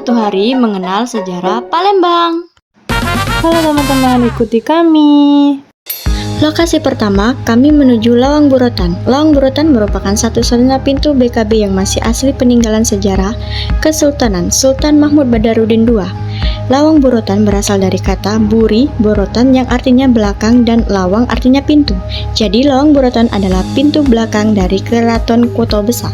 Satu hari mengenal sejarah Palembang. Halo teman-teman, ikuti kami. Lokasi pertama, kami menuju Lawang Burotan. Lawang Burotan merupakan satu-satunya pintu BKB yang masih asli peninggalan sejarah Kesultanan Sultan Mahmud Badarudin II. Lawang Burotan berasal dari kata buri, borotan yang artinya belakang dan lawang artinya pintu. Jadi Lawang Burotan adalah pintu belakang dari Keraton Kota Besar.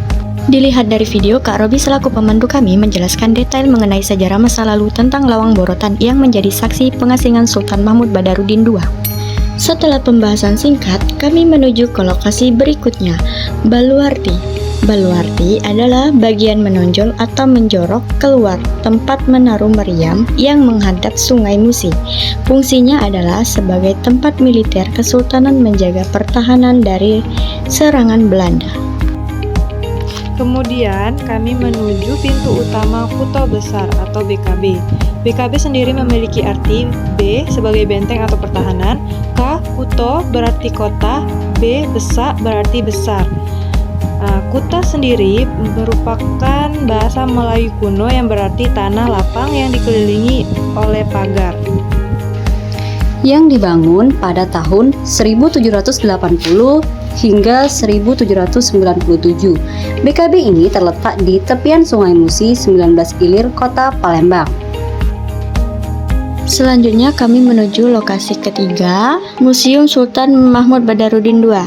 Dilihat dari video, Kak Robi selaku pemandu kami menjelaskan detail mengenai sejarah masa lalu tentang Lawang Burotan yang menjadi saksi pengasingan Sultan Mahmud Badarudin II. Setelah pembahasan singkat, kami menuju ke lokasi berikutnya, Baluarti. Baluarti adalah bagian menonjol atau menjorok keluar tempat menaruh meriam yang menghadap Sungai Musi. Fungsinya adalah sebagai tempat militer kesultanan menjaga pertahanan dari serangan Belanda. Kemudian kami menuju pintu utama Kota Besar atau BKB. BKB sendiri memiliki arti B sebagai benteng atau pertahanan, K kuto berarti kota, B besak berarti besar. Kuta sendiri merupakan bahasa Melayu kuno yang berarti tanah lapang yang dikelilingi oleh pagar. Yang dibangun pada tahun 1780 hingga 1797. BKB ini terletak di tepian Sungai Musi 19 Ilir, Kota Palembang. Selanjutnya kami menuju lokasi ketiga, Museum Sultan Mahmud Badarudin II.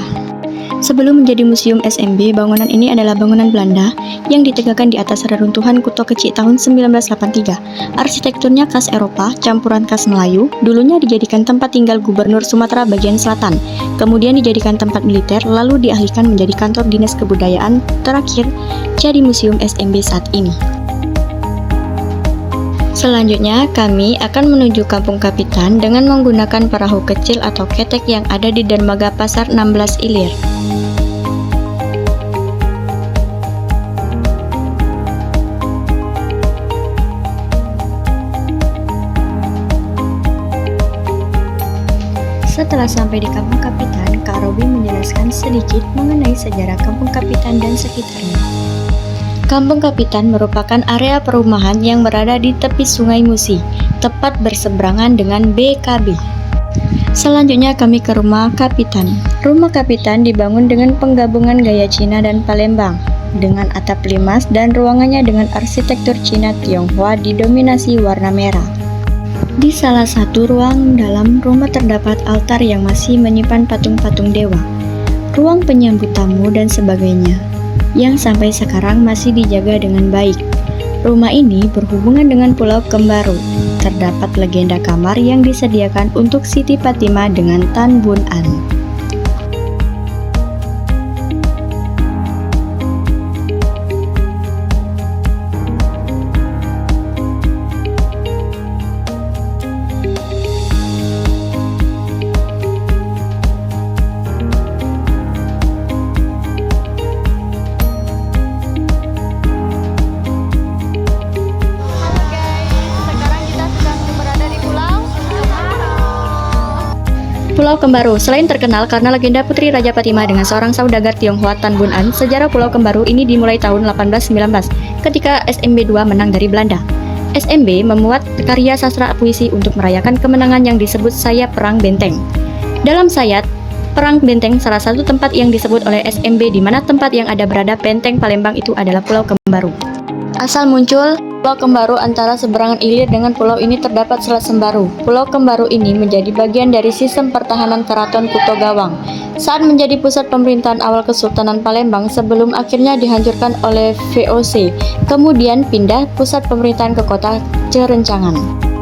Sebelum menjadi Museum SMB, bangunan ini adalah bangunan Belanda yang ditegakkan di atas reruntuhan Kuto Kecik tahun 1983. Arsitekturnya khas Eropa, campuran khas Melayu, dulunya dijadikan tempat tinggal Gubernur Sumatera bagian selatan, kemudian dijadikan tempat militer, lalu dialihkan menjadi kantor Dinas Kebudayaan, terakhir jadi Museum SMB saat ini. Selanjutnya, kami akan menuju Kampung Kapitan dengan menggunakan perahu kecil atau ketek yang ada di dermaga Pasar 16 Ilir. Setelah sampai di Kampung Kapitan, Kak Robi menjelaskan sedikit mengenai sejarah Kampung Kapitan dan sekitarnya. Kampung Kapitan merupakan area perumahan yang berada di tepi Sungai Musi, tepat berseberangan dengan BKB. Selanjutnya kami ke Rumah Kapitan. Rumah Kapitan dibangun dengan penggabungan gaya Cina dan Palembang, dengan atap limas dan ruangannya dengan arsitektur Cina Tionghoa didominasi warna merah. Di salah satu ruang dalam rumah terdapat altar yang masih menyimpan patung-patung dewa, ruang penyambut tamu dan sebagainya, yang sampai sekarang masih dijaga dengan baik. Rumah ini berhubungan dengan Pulau Kembaru. Terdapat legenda kamar yang disediakan untuk Siti Fatimah dengan Tan Bun An. Pulau Kembaru selain terkenal karena legenda Putri Raja Fatimah dengan seorang saudagar Tionghoa Tan Bun An, sejarah Pulau Kembaru ini dimulai tahun 1819 ketika SMB II menang dari Belanda. SMB memuat karya sastra puisi untuk merayakan kemenangan yang disebut Sayap Perang Benteng. Dalam Sayap Perang Benteng, salah satu tempat yang disebut oleh SMB di mana tempat yang ada berada benteng Palembang itu adalah Pulau Kembaru. Asal muncul Pulau Kembaru antara seberangan Ilir dengan pulau ini terdapat Selat Sembaru. Pulau Kembaru ini menjadi bagian dari sistem pertahanan Keraton Kuto Gawang saat menjadi pusat pemerintahan awal Kesultanan Palembang sebelum akhirnya dihancurkan oleh VOC. Kemudian pindah pusat pemerintahan ke kota Cerencangan.